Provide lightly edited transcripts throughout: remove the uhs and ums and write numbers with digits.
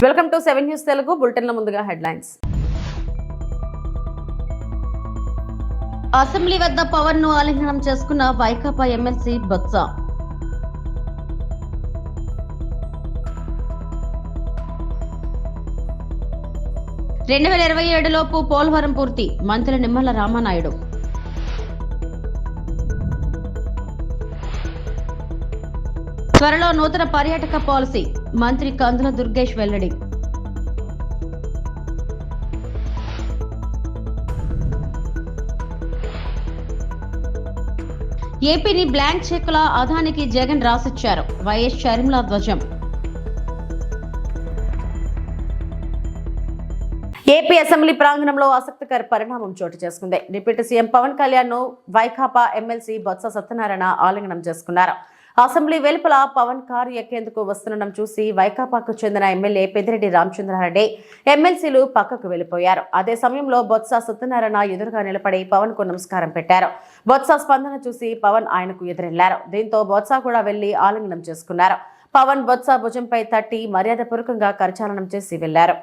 Welcome to 7 news Telugu బులెటిన్ల ముందుగా headlines. Assembly వద్ద పవన్ ను ఆలింగనం చేసుకున్న వైకాపా ఎమ్మెల్సీ బొత్స. లోపు పోలవరం పూర్తి, మంత్రి నిమ్మల రామానాయుడు. త్వరలో నూతన పర్యాటక పాలసీ, మంత్రి కందుల దుర్గేష్ వెల్లడి. ఏపీని బ్లాంక్ చెక్కుల అదానికి జగన్ రాసిచ్చారు, వైఎస్ షర్మిల ధ్వజం. ఏపీ అసెంబ్లీ ప్రాంగణంలో ఆసక్తికర పరిణామం చోటు చేసుకుంది. డిప్యూటీ సీఎం పవన్ కళ్యాణ్ ను వైకాపా ఎమ్మెల్సీ బొత్స సత్యనారాయణ ఆలింగనం చేసుకున్నారు. అసెంబ్లీ వెలుపల పవన్ కారు ఎక్కేందుకు వస్తుండడం చూసి వైకాపాకు చెందిన ఎమ్మెల్యే పెద్దిరెడ్డి రామచంద్రారెడ్డి ఎమ్మెల్సీలు పక్కకు వెళ్లిపోయారు. అదే సమయంలో బొత్స సత్యనారాయణ ఎదురుగా నిలబడి పవన్ కు నమస్కారం పెట్టారు. బొత్స స్పందన చూసి పవన్ ఆయనకు ఎదురెళ్లారు. దీంతో బొత్స కూడా వెళ్లి ఆలింగనం చేసుకున్నారు. పవన్ బొత్స భుజంపై తట్టి మర్యాదపూర్వకంగా కరచాలనం చేసి వెళ్లారు.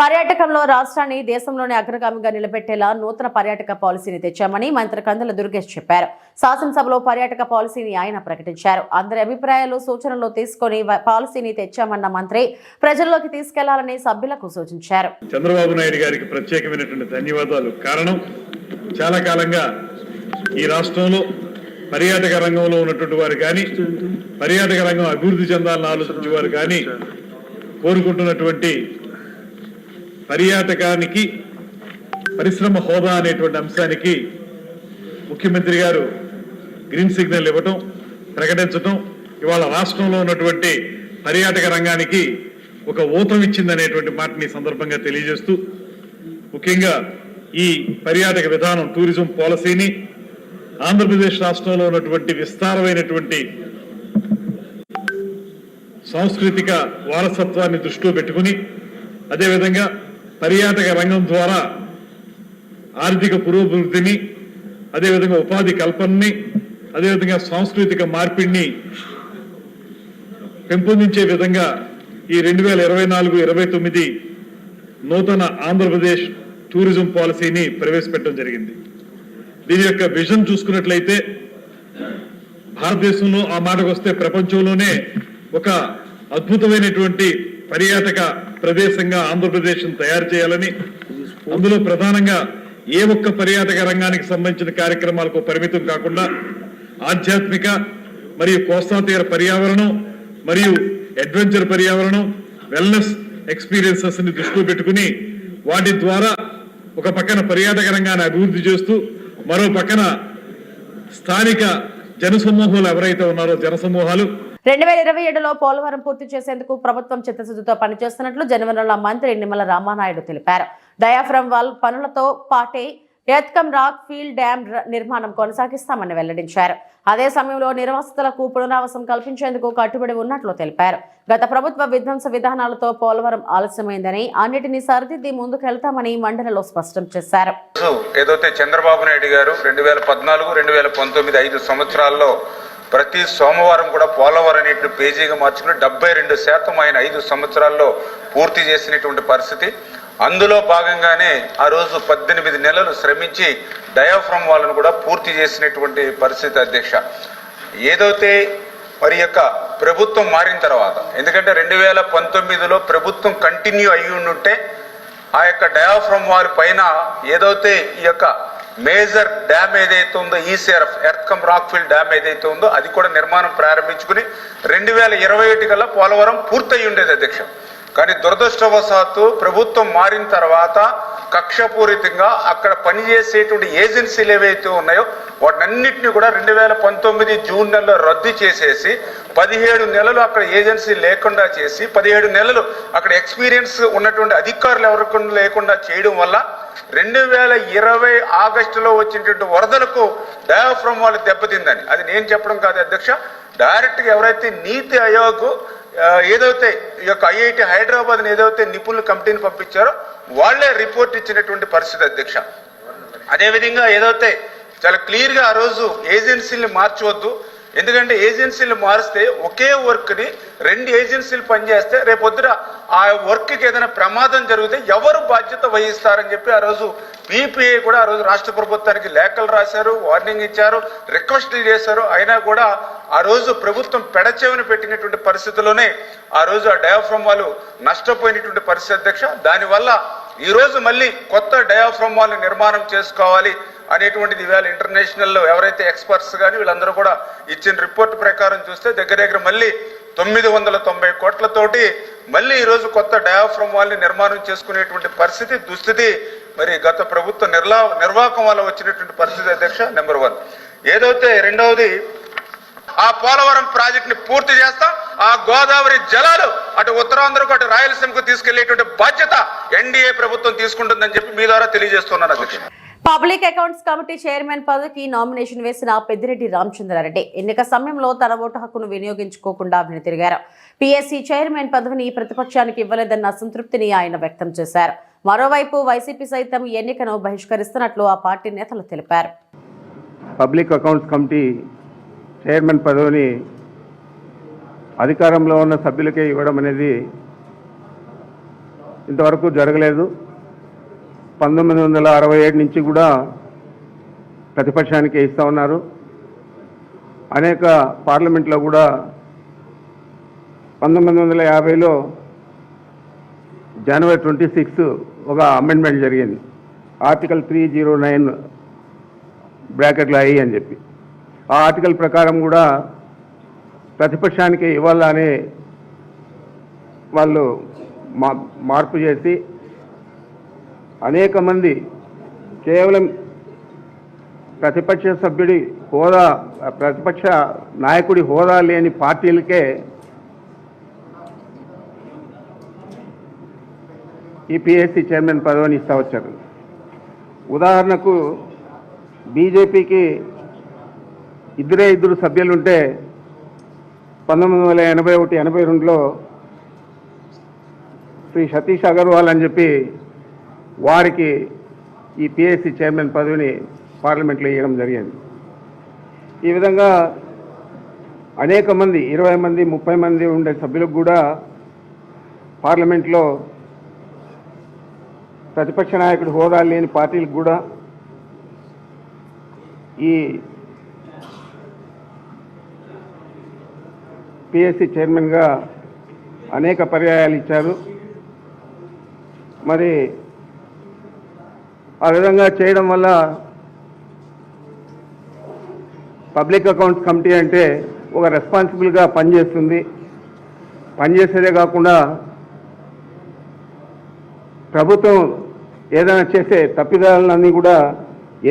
పర్యాటకంలో రాష్ట్రాన్ని దేశంలోనే అగ్రగామిగా నిలబెట్టేలా నూతన పర్యాటక పాలసీని తెచ్చామని మంత్రి కందుల దుర్గేష్ చెప్పారు. శాసనసభలో పర్యాటక పాలసీని ఆయన ప్రకటించారు. అందరి అభిప్రాయాలు సూచనలు తీసుకుని పాలసీని తెచ్చామన్న మంత్రి ప్రజల్లోకి తీసుకెళ్లాలని సభ్యులకు సూచించారు. చంద్రబాబు నాయుడు గారికి ప్రత్యేకమైనటువంటి ధన్యవాదాలు. కారణం, చాలా కాలంగా ఈ రాష్ట్రంలో పర్యాటక రంగంలో ఉన్నటువంటి వారు కానీ, పర్యాటక రంగం అభివృద్ధి చెందాలని ఆలోచించే వారు కానీ కోరుకుంటున్నటువంటి పర్యాటకానికి పరిశ్రమ హోదా అనేటువంటి అంశానికి ముఖ్యమంత్రి గారు గ్రీన్ సిగ్నల్ ఇవ్వటం, ప్రకటించటం ఇవాళ రాష్ట్రంలో ఉన్నటువంటి పర్యాటక రంగానికి ఒక ఊతం ఇచ్చిందనేటువంటి మాటని సందర్భంగా తెలియజేస్తూ, ముఖ్యంగా ఈ పర్యాటక విధానం టూరిజం పాలసీని ఆంధ్రప్రదేశ్ రాష్ట్రంలో ఉన్నటువంటి విస్తారమైనటువంటి సాంస్కృతిక వారసత్వాన్ని దృష్టిలో పెట్టుకుని, అదేవిధంగా పర్యాటక రంగం ద్వారా ఆర్థిక పురోభివృద్ధిని, అదేవిధంగా ఉపాధి కల్పనని, అదేవిధంగా సాంస్కృతిక మార్పిడిని పెంపొందించే విధంగా ఈ 2024-29 నూతన ఆంధ్రప్రదేశ్ టూరిజం పాలసీని ప్రవేశపెట్టడం జరిగింది. దీని యొక్క విజన్ చూసుకున్నట్లయితే భారతదేశంలో ఆ మాటకు వస్తే ప్రపంచంలోనే ఒక అద్భుతమైనటువంటి పర్యాటక ప్రదేశంగా ఆంధ్రప్రదేశ్ తయారు చేయాలని, అందులో ప్రధానంగా ఏ ఒక్క పర్యాటక రంగానికి సంబంధించిన కార్యక్రమాలకు పరిమితం కాకుండా ఆధ్యాత్మిక మరియు కోస్తా తీర పర్యావరణం మరియు అడ్వెంచర్ పర్యావరణం, వెల్నెస్ ఎక్స్పీరియన్సెస్ ని దృష్టిలో పెట్టుకుని వాటి ద్వారా ఒక పక్కన పర్యాటక రంగాన్ని అభివృద్ధి చేస్తూ, మరో పక్కన స్థానిక జనసమూహాలు ఎవరైతే ఉన్నారో జనసమూహాలు 2027లో పోలవరం పూర్తి చేసేందుకు ప్రభుత్వం చిత్తశుద్ధితో పనిచేస్తున్నట్లు జనవనరుల మంత్రి నిమ్మల రామానాయుడు తెలిపారు. డయాఫ్రమ్ వాల్ పనులతో పాటే ఎత్కమ్ రాక్ ఫీల్డ్ డ్యాం నిర్మాణం కొనసాగిస్తామని వెల్లడించారు. అదే సమయంలో నిర్వాసితులకు పునరావాసం కల్పించేందుకు కట్టుబడి ఉన్నట్లు తెలిపారు. గత ప్రభుత్వ విధ్వంస విధానాలతో పోలవరం ఆలస్యమైందని, అన్నిటినీ సరిదిద్ది ముందుకెళ్తామని మండలిలో స్పష్టం చేశారు. ఏదైతే చంద్రబాబు నాయుడు గారు 2014-2019 5 సంవత్సరాల్లో ప్రతి సోమవారం కూడా పోలవరం నీటిని పేజీగా మార్చుకుని 72% ఆయన 5 సంవత్సరాల్లో పూర్తి చేసినటువంటి పరిస్థితి. అందులో భాగంగానే ఆ రోజు 18 నెలలు శ్రమించి డయాఫ్రమ్ వాళ్ళను కూడా పూర్తి చేసినటువంటి పరిస్థితి అధ్యక్ష. ఏదైతే మరి యొక్క ప్రభుత్వం మారిన తర్వాత, ఎందుకంటే 2019లో ప్రభుత్వం కంటిన్యూ అయ్యి ఉంటే ఆ యొక్క డయాఫ్రమ్ వాల్ పైన ఏదైతే ఈ యొక్క మేజర్ డ్యామ్ ఏదైతే ఉందో ఈసీఆర్ఎఫ్ ఎర్త్కమ్ రాక్ఫిల్ డ్యామ్ ఏదైతే ఉందో అది కూడా నిర్మాణం ప్రారంభించుకుని 2021 కల్లా పోలవరం పూర్తయి ఉండేది అధ్యక్ష. కానీ దురదృష్టవశాత్తు ప్రభుత్వం మారిన తర్వాత కక్షపూరితంగా అక్కడ పనిచేసేటువంటి ఏజెన్సీలు ఏవైతే ఉన్నాయో వాటన్నిటిని కూడా 2019 జూన్ నెలలో రద్దు చేసేసి 17 నెలలు అక్కడ ఏజెన్సీ లేకుండా చేసి 17 నెలలు అక్కడ ఎక్స్పీరియన్స్ ఉన్నటువంటి అధికారులు ఎవరికి లేకుండా చేయడం వల్ల 2020 ఆగస్టులో వచ్చినటువంటి వరదలకు డయాఫ్రమ్ వాళ్ళు దెబ్బతిందని. అది నేను చెప్పడం కాదు అధ్యక్ష, డైరెక్ట్గా ఎవరైతే నీతి ఆయోగ్ ఏదైతే ఈ యొక్క ఐఐటి హైదరాబాద్ ఏదైతే నిపుణుల కమిటీని పంపించారో వాళ్లే రిపోర్ట్ ఇచ్చినటువంటి పరిస్థితి అధ్యక్ష. అదేవిధంగా ఏదైతే చాలా క్లియర్గా ఆ రోజు ఏజెన్సీని మార్చవద్దు, ఎందుకంటే ఏజెన్సీలు మారిస్తే ఒకే వర్క్ని 2 ఏజెన్సీలు పనిచేస్తే రేపొద్దున ఆ వర్క్కి ఏదైనా ప్రమాదం జరిగితే ఎవరు బాధ్యత వహిస్తారని చెప్పి ఆ రోజు పీపీఐ కూడా ఆ రోజు రాష్ట్ర ప్రభుత్వానికి లేఖలు రాశారు, వార్నింగ్ ఇచ్చారు, రిక్వెస్ట్లు చేశారు. అయినా కూడా ఆ రోజు ప్రభుత్వం పెడచెవిని పెట్టినటువంటి పరిస్థితుల్లోనే ఆ రోజు ఆ డయాఫ్రమ్ వాళ్ళు నష్టపోయినటువంటి పరిస్థితి అధ్యక్ష. దానివల్ల ఈ రోజు మళ్ళీ కొత్త డయాఫ్రమ్ వాళ్ళు నిర్మాణం చేసుకోవాలి అనేటువంటిది ఇవాళ ఇంటర్నేషనల్ ఎవరైతే ఎక్స్పర్ట్స్ కానీ వీళ్ళందరూ కూడా ఇచ్చిన రిపోర్ట్ ప్రకారం చూస్తే దగ్గర మళ్ళీ 990 కోట్లతోటి మళ్ళీ ఈరోజు కొత్త డయాఫ్రమ్ వాళ్ళని నిర్మాణం చేసుకునేటువంటి పరిస్థితి దుస్థితి మరి గత ప్రభుత్వ నిర్వాహకం వల్ల వచ్చినటువంటి పరిస్థితి అధ్యక్ష. నెంబర్ 1. ఏదైతే రెండవది ఆ పోలవరం ప్రాజెక్ట్ ని పూర్తి చేస్తాం, ఆ గోదావరి జలాలు అటు ఉత్తరాంధ్రకు అటు రాయలసీమకు తీసుకెళ్లేటువంటి బాధ్యత ఎన్డీఏ ప్రభుత్వం తీసుకుంటుందని చెప్పి మీ ద్వారా తెలియజేస్తున్నాను అధ్యక్ష. పబ్లిక్ అకౌంట్స్ కమిటీ చైర్మన్ పదవికి నామినేషన్ వేసిన పెద్దిరెడ్డి రామచంద్రారెడ్డి ఎన్నిక సమయంలో తన ఓటు హక్కును వినియోగించుకోకుండా వెనుతిరిగారు. పీఎస్సీ చైర్మన్ పదవిని ప్రతిపక్షానికి ఇవ్వలేదన్న అసంతృప్తిని ఆయన వ్యక్తం చేశారు. మరోవైపు వైసీపీ సైతం ఎన్నికను బహిష్కరిస్తున్నట్లు ఆ పార్టీ నేతలు తెలిపారు. పబ్లిక్ అకౌంట్స్ కమిటీ చైర్మన్ పదవిని అధికారంలో ఉన్న సభ్యులకే ఇవ్వడం అనేది ఇంతవరకు జరగలేదు. 1967 నుంచి కూడా ప్రతిపక్షానికి ఇస్తూ ఉన్నారు. అనేక పార్లమెంట్లో కూడా 1950లో జనవరి 26 ఒక అమెండ్మెంట్ జరిగింది, ఆర్టికల్ 309 బ్రాకెట్లో ఐ అని చెప్పి. ఆ ఆర్టికల్ ప్రకారం కూడా ప్రతిపక్షానికి ఇవ్వాలని వాళ్ళు మార్పు చేసి అనేక మంది కేవలం ప్రతిపక్ష సభ్యుడి హోదా, ప్రతిపక్ష నాయకుడి హోదా లేని పార్టీలకే ఈ పిఎస్సి చైర్మన్ పదవిని ఇస్తూ వచ్చారు. ఉదాహరణకు బీజేపీకి ఇద్దరు సభ్యులుంటే 1981-82లో శ్రీ సతీష్ అగర్వాల్ అని చెప్పి వారికి ఈ పిఎస్సి చైర్మన్ పదవిని పార్లమెంట్లో ఇవ్వడం జరిగింది. ఈ విధంగా అనేక మంది 20 మంది 30 మంది ఉండే సభ్యులకు కూడా పార్లమెంట్లో ప్రతిపక్ష నాయకుడి హోదా లేని పార్టీలకు కూడా ఈ పిఎస్సి చైర్మన్గా అనేక పర్యాయాలు ఇచ్చారు. మరి ఆ విధంగా చేయడం వల్ల పబ్లిక్ అకౌంట్స్ కమిటీ అంటే ఒక రెస్పాన్సిబుల్గా పనిచేస్తుంది. పనిచేసేదే కాకుండా ప్రభుత్వం ఏదైనా చేసే తప్పిదాలన్నీ కూడా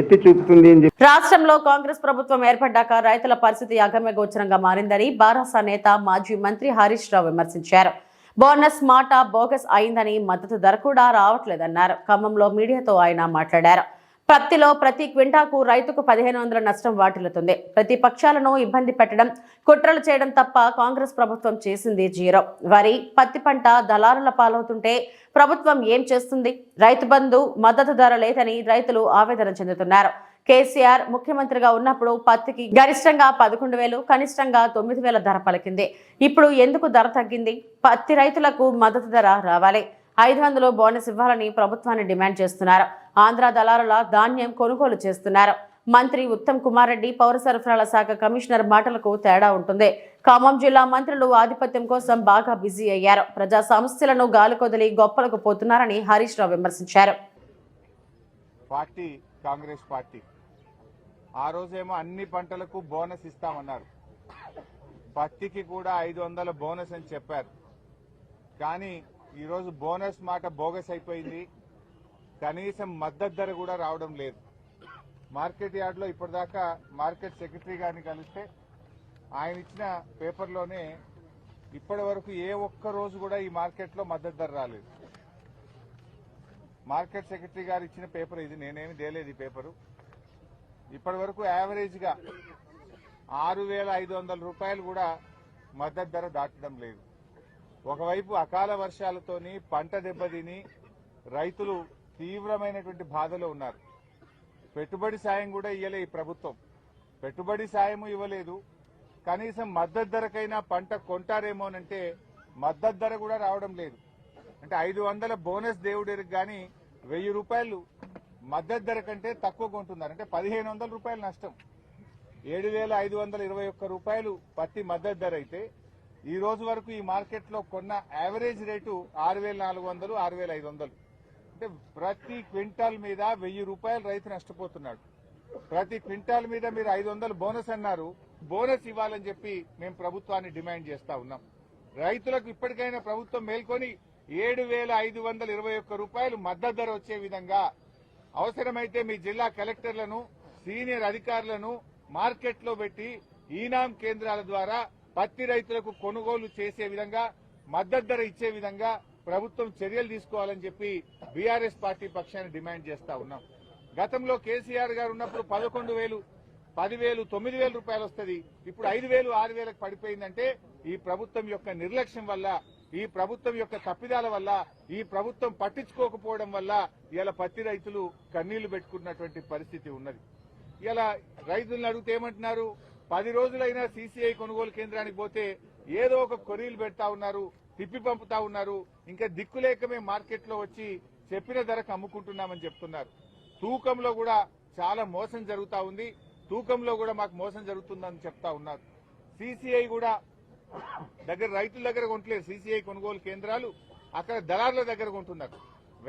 ఎత్తి చూపుతుంది అని చెప్పి. రాష్ట్రంలో కాంగ్రెస్ ప్రభుత్వం ఏర్పడ్డాక రైతుల పరిస్థితి అగమ్యగోచరంగా మారిందని బారాసా నేత మాజీ మంత్రి హరీష్ రావు విమర్శించారు. బోనస్ మాట బోగస్ అయిందని, మద్దతు ధర కూడా రావట్లేదన్నారు. ఖమ్మంలో మీడియాతో ఆయన మాట్లాడారు. పత్తిలో ప్రతి క్వింటాకు రైతుకు 1500 నష్టం వాటిల్లుతుంది. ప్రతిపక్షాలను ఇబ్బంది పెట్టడం, కుట్రలు చేయడం తప్ప కాంగ్రెస్ ప్రభుత్వం చేసింది జీరో. వరి, పత్తి పంట దళారుల పాలవుతుంటే ప్రభుత్వం ఏం చేస్తుంది? రైతు బంధు, మద్దతు ధర లేదని రైతులు ఆవేదన చెందుతున్నారు. కేసీఆర్ ముఖ్యమంత్రిగా ఉన్నప్పుడు పత్తికి గరిష్టంగా 11,000, కనిష్టంగా 9,000 ధర పలికింది. ఇప్పుడు ఎందుకు ధర తగ్గింది? పత్తి రైతులకు మద్దతు ధర రావాలి. 500 బోనస్ ఇవ్వాలని ప్రభుత్వాన్ని డిమాండ్ చేస్తున్నారు. ఆంధ్ర దళారుల ధాన్యం కొనుగోలు చేస్తున్నారు. మంత్రి ఉత్తమ్ కుమార్ రెడ్డి పౌర సరఫరాల శాఖ కమిషనర్ మాటలకు తేడా ఉంటుంది. ఖమ్మం జిల్లా మంత్రులు ఆధిపత్యం కోసం బాగా బిజీ అయ్యారు. ప్రజా సమస్యలను గాలికొదిలి గొప్పలకు పోతున్నారని హరీష్ రావు విమర్శించారు. పార్టీ కాంగ్రెస్ పార్టీ ఆ రోజేమో అన్ని పంటలకు బోనస్ ఇస్తామన్నారు. పత్తికి కూడా 500 బోనస్ అని చెప్పారు. కానీ ఈరోజు బోనస్ మాట బోగస్ అయిపోయింది. కనీసం మద్దతు ధర కూడా రావడం లేదు. మార్కెట్ యార్డ్లో ఇప్పటిదాకా మార్కెట్ సెక్రటరీ గారిని కలిస్తే ఆయన ఇచ్చిన పేపర్లోనే ఇప్పటి వరకు ఏ ఒక్క రోజు కూడా ఈ మార్కెట్లో మద్దతు ధర రాలేదు. మార్కెట్ సెక్రటరీ గారు ఇచ్చిన పేపర్ ఇది, నేనేమి తేలేదు ఈ పేపరు. ఇప్పటి వరకు యావరేజ్గా 6,500 రూపాయలు కూడా మద్దతు ధర దాటడం లేదు. ఒకవైపు అకాల వర్షాలతోని పంట దెబ్బతిని రైతులు తీవ్రమైనటువంటి బాధలో ఉన్నారు. పెట్టుబడి సాయం కూడా ఇవ్వలే ఈ ప్రభుత్వం. పెట్టుబడి సాయం ఇవ్వలేదు. కనీసం మద్దతు ధరకైనా పంట కొంటారేమోనంటే మద్దతు ధర కూడా రావడం లేదు. అంటే 500 బోనస్ దేవుడికి కానీ 1000 రూపాయలు మద్దతు ధర కంటే తక్కువ కొంటున్నారు. అంటే 1,500 రూపాయలు నష్టం. 7,521 రూపాయలు పత్తి మద్దతు ధర అయితే ఈ రోజు వరకు ఈ మార్కెట్లో కొన్న యావరేజ్ రేటు 6,400, 6,500. అంటే ప్రతి క్వింటాల్ మీద 1000 రూపాయలు రైతు నష్టపోతున్నాడు. ప్రతి క్వింటాల్ మీద మీరు 500 బోనస్ అన్నారు. బోనస్ ఇవ్వాలని చెప్పి మేము ప్రభుత్వాన్ని డిమాండ్ చేస్తా ఉన్నాం. రైతులకు ఇప్పటికైనా ప్రభుత్వం మేల్కొని 7,521 రూపాయలు మద్దతు ధర వచ్చే విధంగా అవసరమైతే మీ జిల్లా కలెక్టర్లను, సీనియర్ అధికారులను మార్కెట్లో పెట్టి ఈనాం కేంద్రాల ద్వారా పత్తి రైతులకు కొనుగోలు చేసే విధంగా, మద్దతు ధర ఇచ్చే విధంగా ప్రభుత్వం చర్యలు తీసుకోవాలని చెప్పి బీఆర్ఎస్ పార్టీ పక్షాన్ని డిమాండ్ చేస్తా ఉన్నాం. గతంలో కేసీఆర్ గారు ఉన్నప్పుడు 11,000, 10,000, 9,000 రూపాయలు వస్తుంది. ఇప్పుడు 5,000, 6,000కు పడిపోయిందంటే ఈ ప్రభుత్వం యొక్క నిర్లక్ష్యం వల్ల, ఈ ప్రభుత్వం యొక్క తప్పిదాల వల్ల, ఈ ప్రభుత్వం పట్టించుకోకపోవడం వల్ల ఇలా పత్తి రైతులు కన్నీళ్లు పెట్టుకున్నటువంటి పరిస్థితి ఉన్నది. ఇలా రైతులను అడిగితే ఏమంటున్నారు? 10 రోజులైనా సీసీఐ కొనుగోలు కేంద్రానికి పోతే ఏదో ఒక కొరీలు పెడతా ఉన్నారు, తిప్పి పంపుతా ఉన్నారు. ఇంకా దిక్కులేక మేము మార్కెట్లో వచ్చి చెప్పిన ధరకు అమ్ముకుంటున్నామని చెప్తున్నారు. తూకంలో కూడా చాలా మోసం జరుగుతా ఉంది. తూకంలో కూడా మాకు మోసం జరుగుతుందని చెప్తా ఉన్నారు. సీసీఐ కూడా రైతుల దగ్గర కొంటలేదు. సీసీఐ కొనుగోలు కేంద్రాలు అక్కడ దళారుల దగ్గర కొంటున్నారు.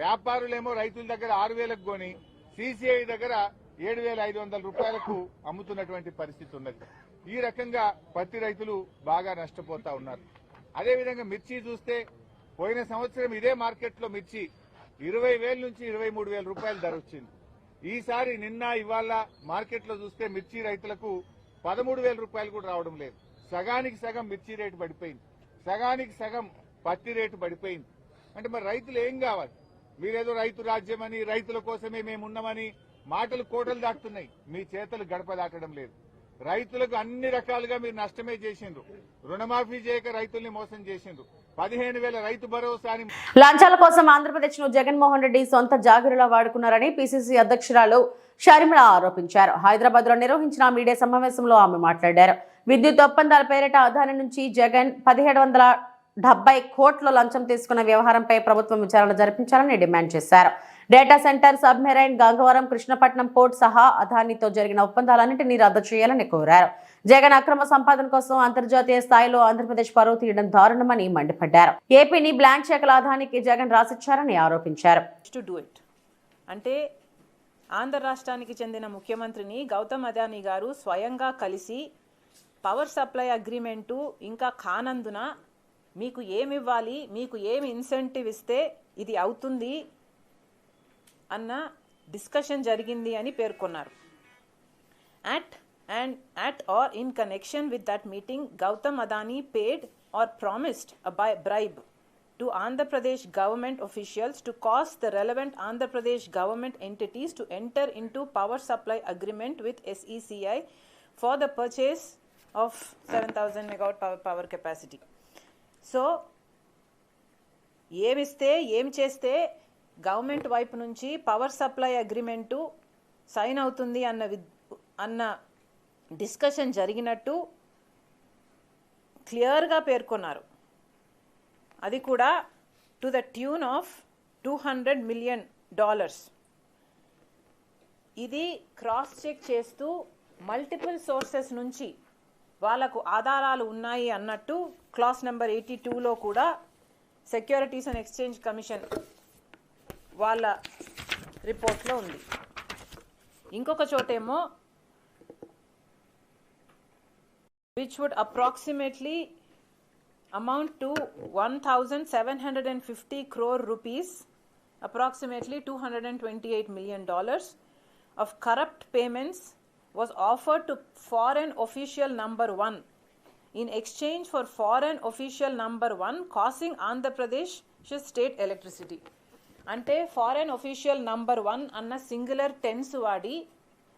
వ్యాపారులేమో రైతుల దగ్గర 6,000కు కొని సీసీఐ దగ్గర 7,500 రూపాయలకు అమ్ముతున్నటువంటి పరిస్థితి ఉన్నది. ఈ రకంగా పత్తి రైతులు బాగా నష్టపోతా ఉన్నారు. అదేవిధంగా మిర్చి చూస్తే పోయిన సంవత్సరం ఇదే మార్కెట్లో మిర్చి 20,000 నుంచి 23,000 రూపాయల ధర వచ్చింది. ఈసారి నిన్న ఇవాళ మార్కెట్లో చూస్తే మిర్చి రైతులకు 13,000 రూపాయలు కూడా రావడం లేదు. సగానికి సగం మిర్చి రేటు పడిపోయింది. సగానికి సగం పత్తి రేటు పడిపోయింది. అంటే మరి రైతులు ఏం కావాలి? మీరేదో రైతు రాజ్యమని, రైతుల కోసమే మేమున్నామని మాటలు కోటలు దాటుతున్నాయి. మీ చేతలు గడప దాటడం లేదు. రైతులకు అన్ని రకాలుగా మీరు నష్టమే చేసిండ్రు. రుణమాఫీ చేయక రైతుల్ని మోసం చేసిండ్రు. 15,000 రైతు భరోసాని లంచాల కోసం ఆంధ్రప్రదేశ్ ను జగన్మోహన్ రెడ్డి సొంత జాగిరిలా వాడుకున్నారని పిసిసి అధ్యక్షురాలు షర్మిల ఆరోపించారు. హైదరాబాద్ లో నిర్వహించిన మీడియా సమావేశంలో ఆమె మాట్లాడారు. విద్యుత్ ఒప్పందాల పేరిట అదాని నుంచి జగన్ 1,770 కోట్ల లంచం తీసుకున్న వ్యవహారంపై ప్రభుత్వం విచారణ జరిపించాలని డిమాండ్ చేశారు. Data centre, submarine, Gangavaram, Krishnapatnam port సహా అదానితో జరిగిన ఒప్పందాలన్నింటినీ రద్దు చేయాలని కోరారు. జగన్ అక్రమ సంపాదన కోసం అంతర్జాతీయ స్థాయిలో ఆంధ్రప్రదేశ్ పరువు తీయడం దారుణమని మండిపడ్డారు. ఏపీని బ్లాంక్ చెక్ల అదానికి జగన్ రాసిచ్చారని ఆరోపించారు. అంటే ఆంధ్ర రాష్ట్రానికి చెందిన ముఖ్యమంత్రిని గౌతమ్ అదానీ గారు స్వయంగా కలిసి పవర్ సప్లై అగ్రిమెంటు ఇంకా కానందున మీకు ఏమివ్వాలి, మీకు ఏమి ఇన్సెంటివ్ ఇస్తే ఇది అవుతుంది అన్న డిస్కషన్ జరిగింది అని పేర్కొన్నారు. At or in connection with that meeting, Gautam Adani paid or promised a bribe to Andhra Pradesh government officials to cause the relevant Andhra Pradesh government entities to enter into power supply agreement with SECI for the purchase of 7,000 megawatt power capacity. So, ఏమిస్తే ఏం చేస్తే government వైపు నుంచి power supply agreement sign అవుతుంది అన్న discussion జరిగినట్టు క్లియర్గా పేర్కొన్నారు. అది కూడా to the tune of $200 million. ఇది క్రాస్ చెక్ చేస్తూ మల్టిపుల్ సోర్సెస్ నుంచి వాళ్ళకు ఆధారాలు ఉన్నాయి అన్నట్టు క్లాస్ నెంబర్ 82లో కూడా సెక్యూరిటీస్ అండ్ ఎక్స్చేంజ్ కమిషన్ వాళ్ళ రిపోర్ట్లో ఉంది. ఇంకొక చోటేమో which would approximately amount to 1,750 crore rupees, approximately $228 million of corrupt payments was offered to foreign official number 1 in exchange for foreign official number 1 causing Andhra Pradesh state electricity. అంటే foreign official number 1 అన్న singular tense వాడి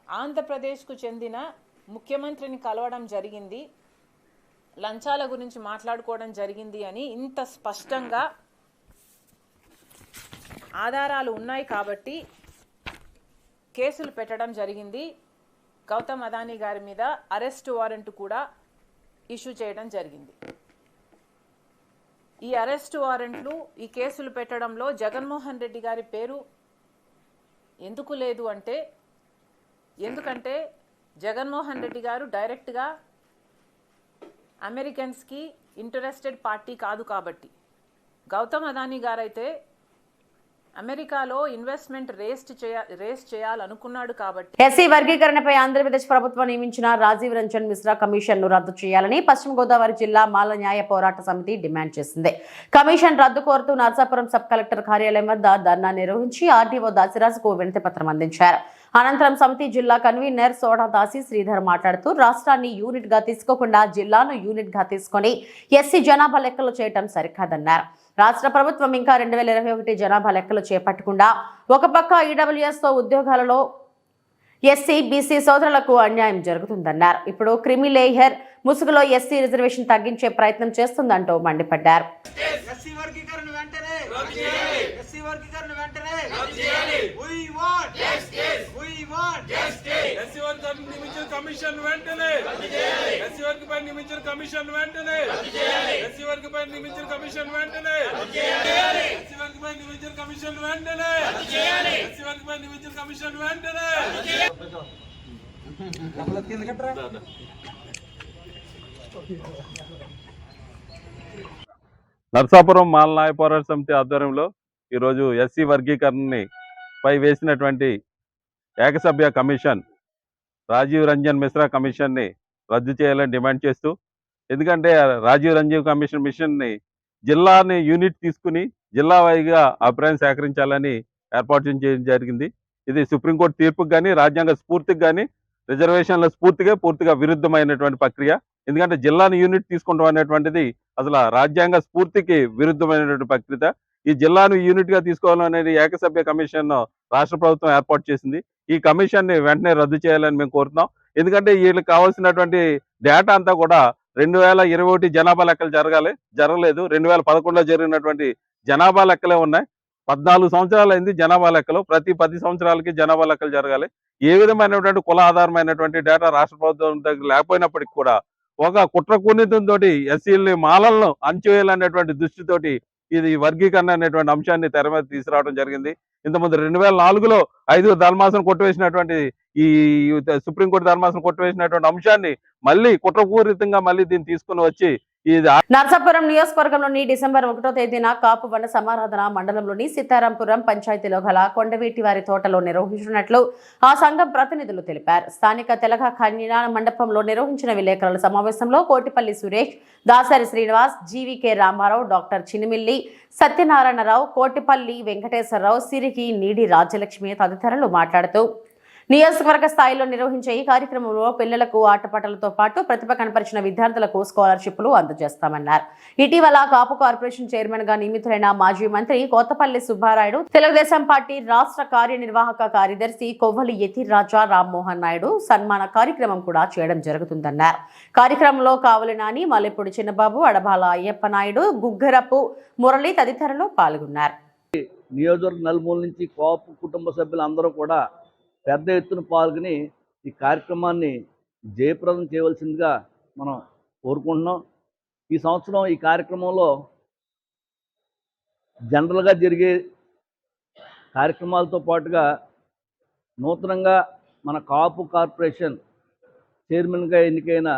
ఆంధ్రప్రదేశ్కు చెందిన ముఖ్యమంత్రిని కలవడం జరిగింది, లంచాల గురించి మాట్లాడుకోవడం జరిగింది అని ఇంత స్పష్టంగా ఆధారాలు ఉన్నాయి కాబట్టి కేసులు పెట్టడం జరిగింది. గౌతమ్ అదానీ గారి మీద అరెస్ట్ వారెంట్ కూడా ఇష్యూ చేయడం జరిగింది. ఈ అరెస్ట్ వారెంట్లు, ఈ కేసులు పెట్టడంలో జగన్మోహన్ రెడ్డి గారి పేరు ఎందుకు లేదు అంటే, ఎందుకంటే జగన్మోహన్ రెడ్డి గారు డైరెక్ట్గా అమెరికన్స్కి ఇంట్రెస్టెడ్ పార్టీ కాదు కాబట్టి. గౌతమ్ అదానీ గారైతే అమెరికాలో ఇన్వెస్ట్మెంట్ రేస్ చేయాలనుకున్నాడు కాబట్టి. ఎస్సీ వర్గీకరణపై ఆంధ్రప్రదేశ్ ప్రభుత్వం నియమించిన రాజీవ్ రంజన్ మిశ్రా కమిషన్ ను రద్దు చేయాలని పశ్చిమ గోదావరి జిల్లా మాల న్యాయ పోరాట సమితి డిమాండ్ చేసింది. కమిషన్ రద్దు కోరుతూ నర్సాపురం సబ్ కలెక్టర్ కార్యాలయం వద్ద ధర్నా నిర్వహించి ఆర్డీఓ దాసిరాజుకు వినతి పత్రం అందించారు. అనంతరం సమితి జిల్లా కన్వీనర్ సోడా దాసి శ్రీధర్ మాట్లాడుతూ రాష్ట్రాన్ని యూనిట్ గా తీసుకోకుండా జిల్లాను యూనిట్ గా తీసుకొని ఎస్సీ జనాభా లెక్కలు చేయడం సరికాదన్నారు. రాష్ట్ర ప్రభుత్వం ఇంకా 2021 జనాభా లెక్కలు చేపట్టకుండా ఒక పక్క ఈడబ్ల్యూఎస్ తో ఉద్యోగాలలో ఎస్సీ బీసీ సోదరులకు అన్యాయం జరుగుతుందన్నారు. ఇప్పుడు క్రిమిలేయర్ ముసుగులో ఎస్సీ రిజర్వేషన్ తగ్గించే ప్రయత్నం చేస్తుందంటూ మండిపడ్డారు. నర్సాపురం మాల న్యాయ పోరాట సమితి ఆధ్వర్యంలో ఈరోజు ఎస్సీ వర్గీకరణని పై వేసినటువంటి ఏకసభ్య కమిషన్ రాజీవ్ రంజన్ మిశ్రా కమిషన్ని రద్దు చేయాలని డిమాండ్ చేస్తూ, ఎందుకంటే రాజీవ్ రంజన్ మిషన్ని జిల్లాని యూనిట్ తీసుకుని జిల్లా వైగా అభిప్రాయం సేకరించాలని ఏర్పాటు చేయడం జరిగింది. ఇది సుప్రీంకోర్టు తీర్పుకు కానీ రాజ్యాంగ స్ఫూర్తికి కానీ రిజర్వేషన్ల పూర్తిగా విరుద్ధమైనటువంటి ప్రక్రియ. ఎందుకంటే జిల్లాను యూనిట్ తీసుకుంటాం అనేటువంటిది అసలు రాజ్యాంగ స్ఫూర్తికి విరుద్ధమైనటువంటి ప్రక్రియ. ఈ జిల్లాను యూనిట్ గా తీసుకోవాలనేది ఏకసభ్య కమిషన్ రాష్ట్ర ప్రభుత్వం ఏర్పాటు చేసింది. ఈ కమిషన్ ని వెంటనే రద్దు చేయాలని మేము కోరుతున్నాం. ఎందుకంటే వీళ్ళకి కావాల్సినటువంటి డేటా అంతా కూడా 2021 జనాభా లెక్కలు జరగలేదు. 2011లో జరిగినటువంటి జనాభా లెక్కలే ఉన్నాయి. 14 సంవత్సరాలు అయింది జనాభా లెక్కలు. ప్రతి 10 సంవత్సరాలకి జనాభా లెక్కలు జరగాలి. ఏ విధమైనటువంటి కుల ఆధారమైనటువంటి డేటా రాష్ట్ర ప్రభుత్వం దగ్గర లేకపోయినప్పటికీ కూడా ఒక కుట్ర కూనితంతో ఎస్సీలని మాలలను అంచువేయాలనేటువంటి దృష్టితోటి ఇది వర్గీకరణ అనేటువంటి అంశాన్ని తెర మీద తీసుకురావడం జరిగింది. ఇంతకుముందు 2004లో 5 ధర్మాసనం కొట్టివేసినటువంటి ఈ సుప్రీంకోర్టు ధర్మాసనం కొట్టివేసినటువంటి అంశాన్ని మళ్ళీ కుట్రపూరితంగా మళ్ళీ దీన్ని తీసుకుని వచ్చి నర్సాపురం నియోజకవర్గంలోని డిసెంబర్ 1వ తేదీన కాపు వన సమారాధన మండలంలోని సీతారాంపురం పంచాయతీలో గల కొండవీటి వారి తోటలో నిర్వహించినట్లు ఆ సంఘం ప్రతినిధులు తెలిపారు. స్థానిక తెలగ కన్యాణ మండపంలో నిర్వహించిన విలేకరుల సమావేశంలో కోటిపల్లి సురేష్, దాసరి శ్రీనివాస్, జీవీకే రామారావు, డాక్టర్ చినిమిల్లి సత్యనారాయణరావు, కోటిపల్లి వెంకటేశ్వరరావు, సిరికి నీడి రాజ్యలక్ష్మి తదితరులు మాట్లాడుతూ నియోజకవర్గ స్థాయిలో నిర్వహించే ఈ కార్యక్రమంలో పిల్లలకు ఆటపాటలతో పాటు ప్రతిభ కనపరిచిన విద్యార్థులకు స్కాలర్షిప్లు అందజేస్తామన్నారు. ఇటీవల కాపు కార్పొరేషన్ చైర్మన్ గా నియమితులైన మాజీ మంత్రి కోతపల్లి సుబ్బారాయుడు, తెలుగుదేశం పార్టీ రాష్ట్ర కార్యనిర్వాహక కార్యదర్శి కొవ్వలి యతిరాజా రామ్మోహన్ నాయుడు సన్మాన కార్యక్రమం కూడా చేయడం జరుగుతుందన్నారు. కార్యక్రమంలో కావలి నాని, మల్లెపూడి చిన్నబాబు, అడబాల అయ్యప్ప నాయుడు, గుగ్గరపు మురళి తదితరులు పాల్గొన్నారు. నియోజకవర్గ నలుమూల నుంచి కాపు కుటుంబ సభ్యులందరూ కూడా పెద్ద ఎత్తున పాల్గొని ఈ కార్యక్రమాన్ని జయప్రదం చేయవలసిందిగా మనం కోరుకుంటున్నాం. ఈ సంవత్సరం ఈ కార్యక్రమంలో జనరల్గా జరిగే కార్యక్రమాలతో పాటుగా నూతనంగా మన కాపు కార్పొరేషన్ చైర్మన్గా ఎన్నికైన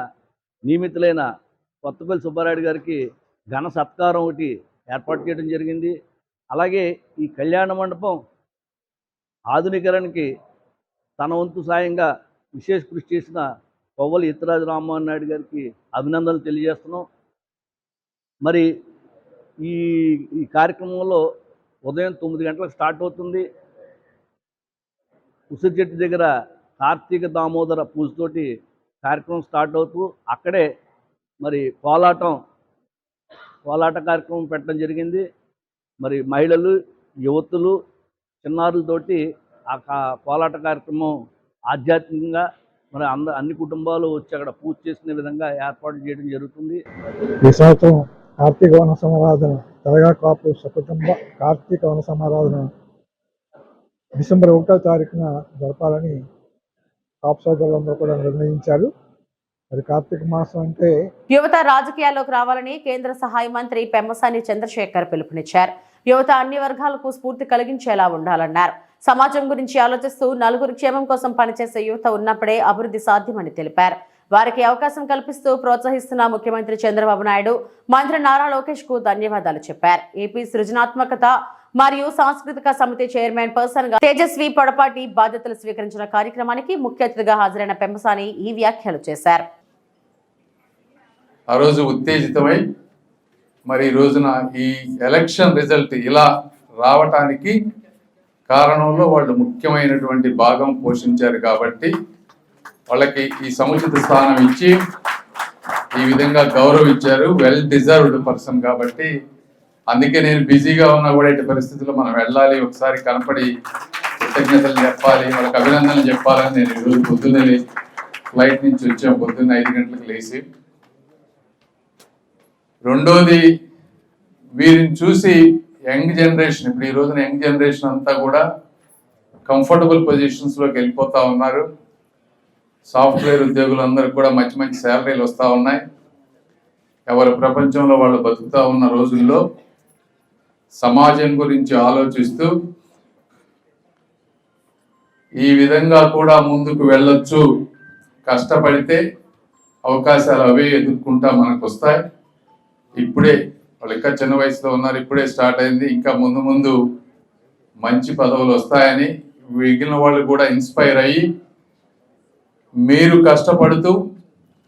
నియమితులైన కొత్తపల్లి సుబ్బారాయుడు గారికి ఘన సత్కారం ఒకటి ఏర్పాటు చేయడం జరిగింది. అలాగే ఈ కళ్యాణ మండపం ఆధునీకరణకి తన వంతు సాయంగా విశేష కృషి చేసిన కొవ్వలి ఇత్తరాజు రామ్మోహన్ నాయుడు గారికి అభినందనలు తెలియజేస్తున్నాం. మరి ఈ కార్యక్రమంలో ఉదయం 9 గంటలకు స్టార్ట్ అవుతుంది. ఉసిరి చెట్టు దగ్గర కార్తీక దామోదర పూజతోటి కార్యక్రమం స్టార్ట్ అవుతూ అక్కడే మరి కోలాట కార్యక్రమం పెట్టడం జరిగింది. మరి మహిళలు, యువతులు, చిన్నారులతోటి ఆ కోలాట కార్యక్రమం ఆధ్యాత్మికంగా మరి అన్ని కుటుంబాలు వచ్చి అక్కడ పూజ చేసుకునే విధంగా ఏర్పాటు చేయడం జరుగుతుంది. ఈ సంవత్సరం కార్తీక వన సమారాధన తెలంగాణ కాపు సకుటుంబ కార్తీక వన సమారాధన డిసెంబర్ 1వ తారీఖున జరపాలని కాపు సోదరులందరూ కూడా నిర్ణయించారు. మరి కార్తీక మాసం అంటే యువత రాజకీయాల్లోకి రావాలని కేంద్ర సహాయ మంత్రి పెమ్మసాని చంద్రశేఖర్ పిలుపునిచ్చారు. యువత అన్ని వర్గాలకు స్ఫూర్తి కలిగించేలా ఉండాలన్నారు. సమాజం గురించి ఆలోచిస్తూ నలుగురి క్షేమం కోసం పనిచేసే యువత ఉన్నప్పుడే అభివృద్ధి సాధ్యమని తెలిపారు. వారికి అవకాశం కల్పిస్తూ ప్రోత్సహిస్తున్న ముఖ్యమంత్రి చంద్రబాబు నాయుడు, మంత్రి నారా లోకేష్ కు ధన్యవాదాలు చెప్పారు. ఏపీ సృజనాత్మకత మరియు సాంస్కృతిక సమితి చైర్మన్ పర్సన్ గా తేజస్వి పొడపాటి బాధ్యతలు స్వీకరించిన కార్యక్రమానికి ముఖ్య అతిథిగా హాజరైన పెమ్మసాని ఈ వ్యాఖ్యలు చేశారు. ఆ రోజు ఉత్తేజితమై మరి ఈ రోజున ఈ ఎలక్షన్ రిజల్ట్ ఇలా రావటానికి కారణంలో వాళ్ళు ముఖ్యమైనటువంటి భాగం పోషించారు కాబట్టి వాళ్ళకి ఈ సముచిత స్థానం ఇచ్చి ఈ విధంగా గౌరవించారు. వెల్ డిజర్వ్డ్ పర్సన్ కాబట్టి అందుకే నేను బిజీగా ఉన్నా కూడా ఇటు పరిస్థితుల్లో మనం వెళ్ళాలి, ఒకసారి కనపడి కృతజ్ఞతలు చెప్పాలి, వాళ్ళకి అభినందనలు చెప్పాలని నేను ఈరోజు పొద్దున్నే ఫ్లైట్ నుంచి వచ్చాం. పొద్దున్న 5 గంటలకు లేచి రెండోది వీరిని చూసి యంగ్ జనరేషన్, ఇప్పుడు ఈ రోజున యంగ్ జనరేషన్ అంతా కూడా కంఫర్టబుల్ పొజిషన్స్లోకి వెళ్ళిపోతూ ఉన్నారు. సాఫ్ట్వేర్ ఉద్యోగులందరూ కూడా మంచి మంచి శాలరీలు వస్తూ ఉన్నాయి. ఎవరి ప్రపంచంలో వాళ్ళు బతుకుతూ ఉన్న రోజుల్లో సమాజం గురించి ఆలోచిస్తూ ఈ విధంగా కూడా ముందుకు వెళ్ళొచ్చు, కష్టపడితే అవకాశాలు అవే ఎదుర్కొంటా మనకు వస్తాయి. ఇప్పుడే వాళ్ళు ఇంకా చిన్న వయసులో ఉన్నారు, ఇప్పుడే స్టార్ట్ అయింది, ఇంకా ముందు ముందు మంచి పదవులు వస్తాయని మిగిలిన వాళ్ళు కూడా ఇన్స్పైర్ అయ్యి మీరు కష్టపడుతూ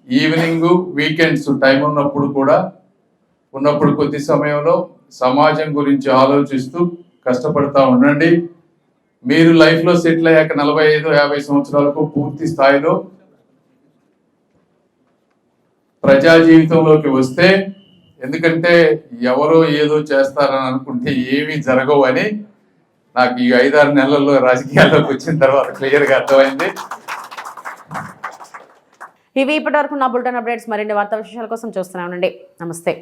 ఈవినింగ్ వీకెండ్స్ టైం ఉన్నప్పుడు కొద్ది సమయంలో సమాజం గురించి ఆలోచిస్తూ కష్టపడతా ఉండండి. మీరు లైఫ్లో సెటిల్ అయ్యాక 45-50 సంవత్సరాలకు పూర్తి స్థాయిలో ప్రజా జీవితంలోకి వస్తే, ఎందుకంటే ఎవరో ఏదో చేస్తారని అనుకుంటే ఏమీ జరగవు అని నాకు ఈ 5-6 నెలల్లో రాజకీయాల్లోకి వచ్చిన తర్వాత క్లియర్గా అర్థమైంది. ఇవి ఇప్పటివరకు నా బులెటిన్ అప్డేట్స్. మరిన్ని వార్తా విశేషాల కోసం చూస్తూనే ఉండండి. నమస్తే.